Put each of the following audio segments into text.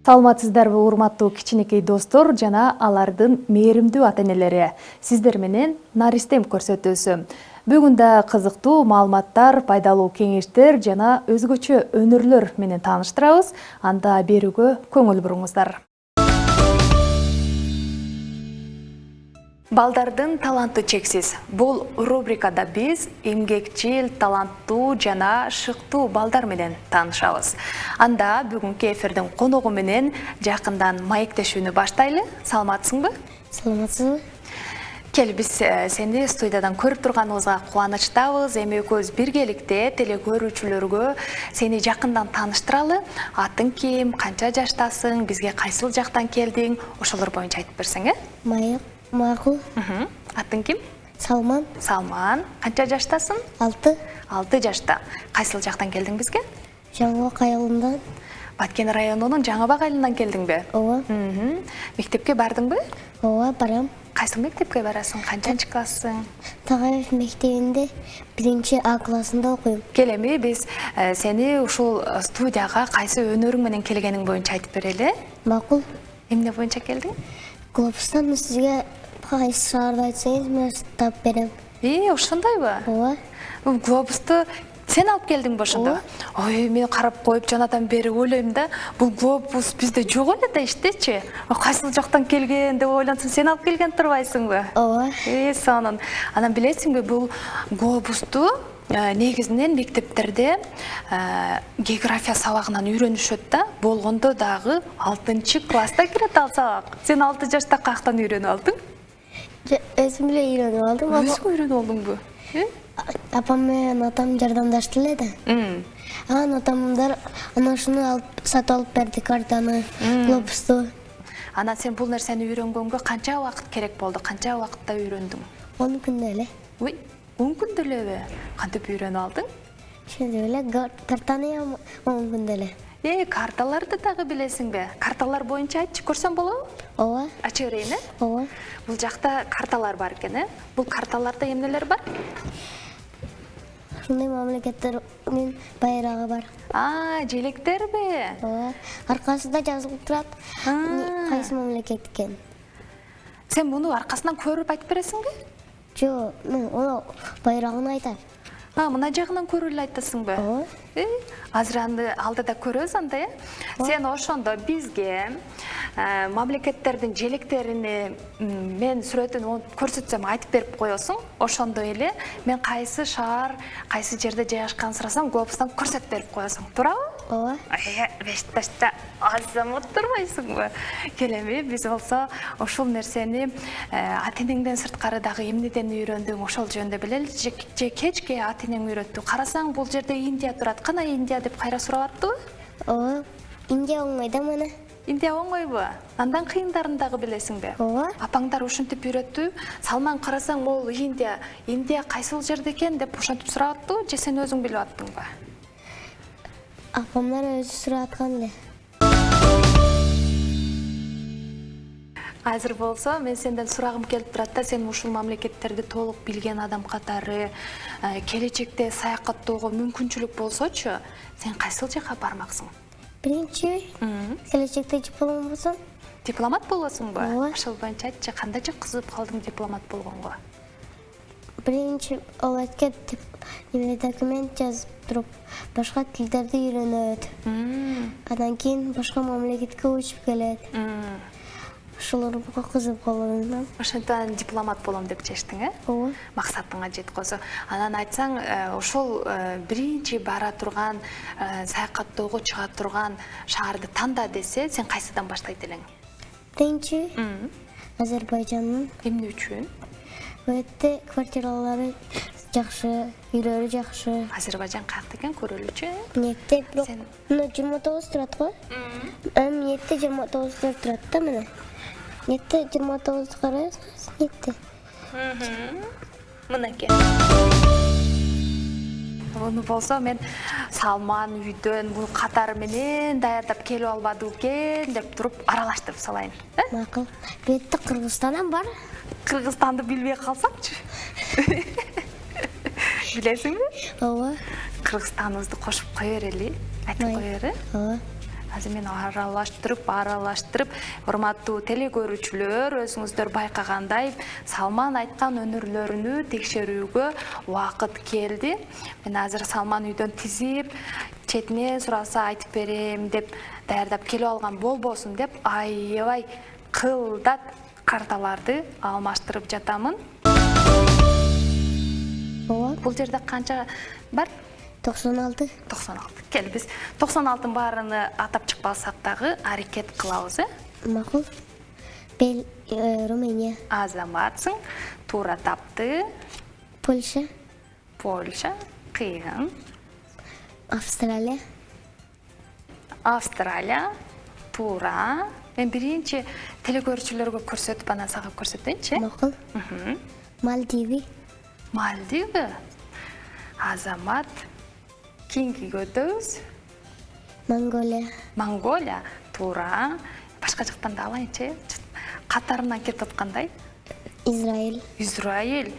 Саламатсыздарбы, урматтуу кичинекей достор жана алардын мээримдүү ата-энелери. Сиздер менен Наристем көрсөтүүсү. Бүгүн да кызыктуу маалыматтар, пайдалуу кеңештер жана өзгөчө өнөрлөр менен тааныштырабыз. Анда берүүгө көңүл буруңуздар. Балдардын таланты чексиз. Бул рубрикада биз эмгекчил, таланттуу жана шыктуу балдар менен таанышабыз. Анда бүгүнкү эфирдин коногу менен жакындан маектешүүнү баштайлы. Саламатсыңбы? Саламатсызбы? Кел, биз сени студиядан көрүп турганыбызга кубанычтабыз. Эми экөөбүз биргеликте телекөрүүчүлөргө сени жакындан тааныштыралы. Атың ким, канча жаштасың, бизге кайсыл жактан келдиң? Ошолор боюнча айтып берсең, Макул. Атың ким? Салман. Салман. Канча жаштасың? 6. 6 жашта. Кайсыл жактан келдиң бизге? Жаңыбак айылынан. Баткен районунун Жаңыбак айылынан келдиңби? Ооба. Мектепке бардыңбы? Ооба, барам. Кайсыл мектепке барасың? Канчанчы классың? Тагаев мектебинде 1 А классында окуйм. Келеми биз сени ушул студияга кайсы өнөрүң менен келгениң боюнча айтып берели. Макул. Эмне боюнча келдиң? Глобустан сизге кайсы шаарды айтсаңыз, мен тап берем. Ошондойбу? Ооба. Глобусту сен алып келдиңби ошондо? Ой, мен карап коюп жанадан бери ойлойм да, бул глобус бизде жок эле да иштечи. Кайсыл жактан келген деп ойлонсом, сен алып келген турбайсыңбы? Ооба. Сонун. Анан билесиңби, бул глобусту негизинен мектептерде география сабагынан үйрөнүшөт да, болгондо дагы 6-класста кирет ал сабак. Сен 6 жашта каяктан үйрөнүп алдың? Өзүм эле үйрөнүп алдым. Өзүң үйрөнүп алдыңбы? Апам менен атам жардамдашты эле да. Анан атамдар ошону алып сатып алып берди, картаны, глобусту. Анан сен бул нерсени үйрөнгөнгө канча убакыт керек болду? Канча убакытта үйрөндүң? 10 күндө эле. 10 күндө элеби? Кантип үйрөнүп алдың? Ошондой эле, картаны 10 күндө эле. Карталарды дагы билесиңби? Карталар боюнча айтчы, көрсөм болобу? Ооба. Ачы берейин, Ооба. Бул жакта карталар бар экен, Бул карталарда эмнелер бар? Ушундай мамлекеттердин байрагы бар. Желектерби? Ооба. Аркасында жазылып турат, кайсы мамлекет экен. Сен муну аркасынан көрүп айтып бересиңби? Жок, мен ону байрагын айтам. Мына жагынан көрүп эле айтасыңбы? Ооба. Азыр алдыда көрөбүз анда, Сен ошондо бизге мамлекеттердин желектерини мен сүрөтүн көрсөтсөм айтып берип коесуң. Ошондой эле мен кайсы шаар, кайсы жерде жайгашканын сурасам, глобустан көрсөтүп берип коесуң. Туурабы? Ооба. Бешташта азамат турбайсыңбы? Келеми, биз болсо ошол нерсени ата-энеңден сырткары дагы эмнеден үйрөндүң, ошол жөнүндө билели. Же кечке ата-энең үйрөттү. Карасаң, бул жерде Индия турат. Кана Индия деп кайра сурап аттыбы? Ооба. Индия оңой да мына. Индия оңойбу? Андан кыйындарын дагы билесиңби? Ооба. Апаңдар ушинтип үйрөттү. Салман, карасаң, могул Индия. Индия кайсыл жерде экен деп ушинтип сурап аттыбы, же сен өзүң билип аттыңбы? Апамдар өзү сурап аткан эле. Азыр болсо мен сенден сурагым келип турат да, сен ушул мамлекеттерди толук билген адам катары келечекте саякаттоого мүмкүнчүлүк болсочу, сен кайсыл жакка бармаксың? Биринчи, келечекте диплом болсом. Дипломат болосуңбу? Ооба. Ошол боюнча айтчы, кандайча кызыгып калдың дипломат болгонго? Биринчи ол этке документ жазып туруп, башка тилдерди үйрөнөт. Андан кийин башка мамлекетке учуп келет. Ошолорго кызыгып калган. Ошондон дипломат болом деп чечтиң, Ооба. Максатыңа жеткозо. Анан айтсаң, ошол биринчи бара турган, саякаттоого чыга турган шаарды танда десе, сен кайсыдан баштайт элең? Биринчи, Азербайжандын. Эмне үчүн? Өтө квартиралары жакшы, үйлөрү жакшы. Азербайжан каякта экен, көрөлүчү? Ниетте бирок 29 турат го. Ниетте 29 турат да мына. Ниетте 29 карайсыз, ниетте. Мынакей. Муну болсо мен Салман үйдөн бул катары менен даярдап келип албады экен деп туруп аралаштырып салайын. Макул. Бетте Кыргызстандан бар. Кыргызстанды билбей калсамчы? Билесиңби? Ооба. Кыргызстаныбызды кошуп кое берели. Айтып кое бер. Ооба. азыр мен аралаштырып, урматтуу телекөрүүчүлөр, өзүңүздөр байкагандай Салман айткан өнөрлөрүнү текшерүүгө убакыт келди. Мен азыр Салман үйдөн тизип, четине сураса айтып берем деп даярдап келип алган болбосун деп аябай кылдат карталарды алмаштырып жатамын. Бул жерде канча бар? 96. 96. Кел биз 96-ын баарыны атап чыкпасак дагы аракет кылабыз, Макул. Румыния. Азаматсың, туура тапты. Польша. Польша, кыйын. Австралия. Австралия, туура. Мен биринчи телекөрүүчүлөргө көрсөтүп, анан сага көрсөтөйүнчү. Макул. Мальдиви. Мальдивы. Азамат. Кийинкиге өтөбүз. Монголия. Монголия, туура. Башка жактан да алайынчы. Катарынан кетип аткандай. Израиль. Израиль,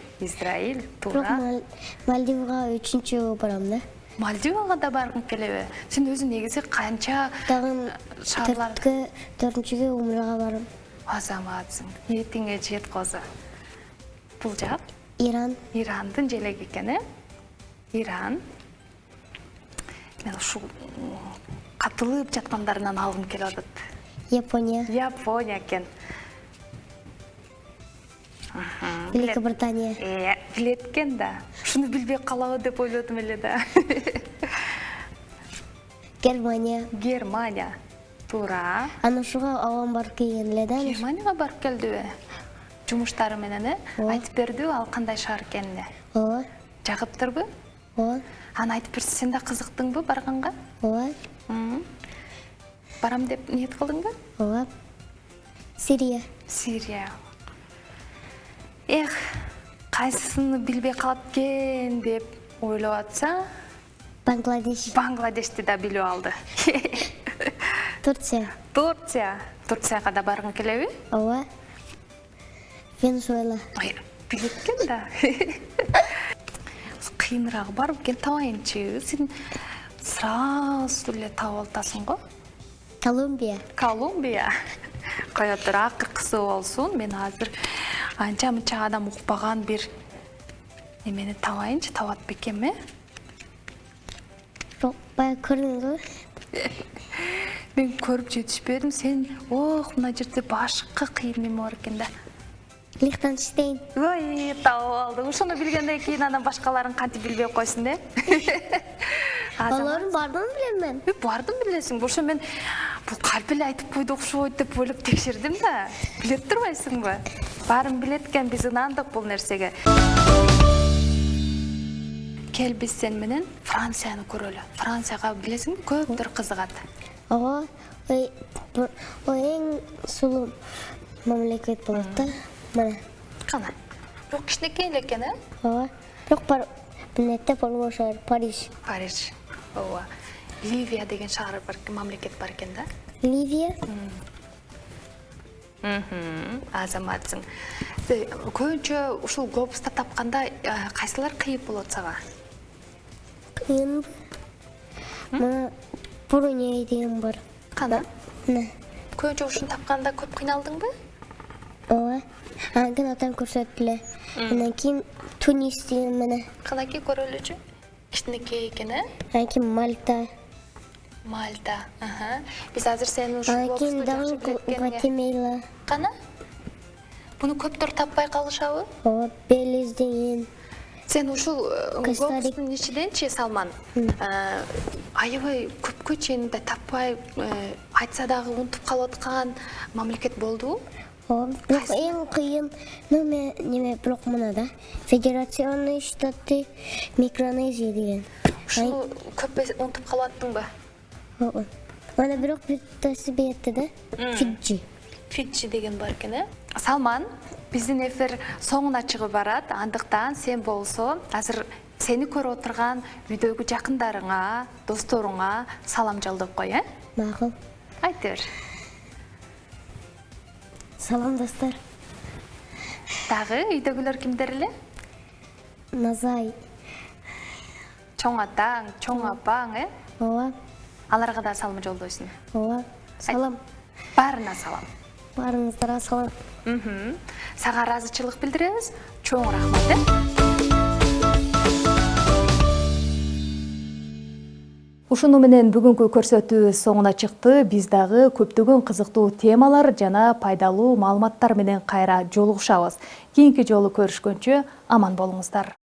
туура. Бирок Мальдивга 3-чү барам да. Мальдивага да баргың келеби? Сен өзү негизи канча Дагы шаарлар 4-чүгө умрага барам. Азаматсың. Ниетиңе жет козу. Бул жак Иран. Ирандын желеги экен, Иран. Мен ушу катылып жаткандарынан алгым келип атат. Япония. Япония экен. Великобритания. Билет экен да. Ушуну билбей калабы деп ойлодум эле да. Германия. Туура. Аны ушуга авам барып келген эле да. Германияга барып келдиби? Жумуштары менен, айтып бердиби ал кандай шаар экенин? Ооба. Жагыптырбы? Ооба. Аны айтып берсе, сен да кызыктыңбы барганга? Ооба. Барам деп ниет кылдыңбы? Ооба. Сирия. Кайсысыны билбей калат экен деп ойлоп атса, Бангладешти да билип алды. Турцияга да баргың келеби? Ооба. Венесуэла. Билет экен да. Кыйыныраак бар экен, табайынчы. Сен сразу эле таап атасың го. Колумбия. Кое тур, акыркысы болсун. Мен азыр анча-мынча адам укпаган бир эмени табайынчы, табат бекем, Жок, бая көрдүңбү? Мен көрүп жетишпедим. Сен, мына жерде башка кыйын эме бар экен да. Лихтенштейн. Ой, таап алдым. Ушуну билгенден кийин анан башкаларын кантип билбей койсун, Алардын бардын билем мен. Бардым билесиң. Ошо мен бул калп эле айтып койду окшойт деп ойлоп текшердим да. Билет турбайсыңбы? Баарын билет экен, биз ынандык бул нерсеге. Кел биз сен менен Францияны көрөлү. Францияга билесиңби, көптөр кызыгат. Ооба. Эң сулуу мамлекет болот да. Мына. Кана. Бирок кичинекей эле экен, Ооба. Бирок билетте болгон шаар Париж. Ооба. Ливия деген шаар бар, мамлекет бар экен да. Ливия. Азаматсың. Көбүнчө ушул глобуста тапканда кайсылар кыйып болот сага? Кыйын. Мына Бруней деген бар. Кана? Мына. Көбүнчө ушуну тапканда көп кыйналдыңбы? Ооба. Анан атам көрсөттүлө. Анан кийин Тунис деген мына. Канаки көрөлүчү? Кичинекей экен, Анан кийин Мальта. Биз азыр сени ушул Анан кийин дагы Гватемала. Кана? Буну көптөр таппай калышабы? Ооба, Белиз деген. Сен ушул глобустун ичиденчи, Салман, аябай көпкө чейин да таппай, айтса дагы унутуп калып аткан мамлекет болдубу? Ооба, бирок эң кыйын неме бирок мына да. Федерационный штаты Микронезия деген. Ушул көп унутуп калып аттыңбы? Ооба. Мана бирок биртасы бетте да. Фиджи деген бар экен, Салман, биздин эфир соңуна чыгып барат. Андыктан сен болсо, азыр сени көрүп отурган үйдөгү жакындарыңа, досторуңа салам жолдоп кой, Макул. Айт бер. Салам достор. Дагы үйдөгүлөр кимдер эле? Назай. Чоң атаң, чоң апаң, Ооба. Аларга да салым жолдойсуң. Ооба. Салам. Баарына салам. Баарыңыздарга салам. Сага ыраазычылык билдиребиз. Чоң рахмат. Ушуну менен бүгүнкү көрсөтүүбүз соңуна чыкты. Биз дагы көптөгөн кызыктуу темалар жана пайдалуу маалыматтар менен кайра жолугушабыз. Кийинки жолу көрүшкөнчө аман болуңуздар.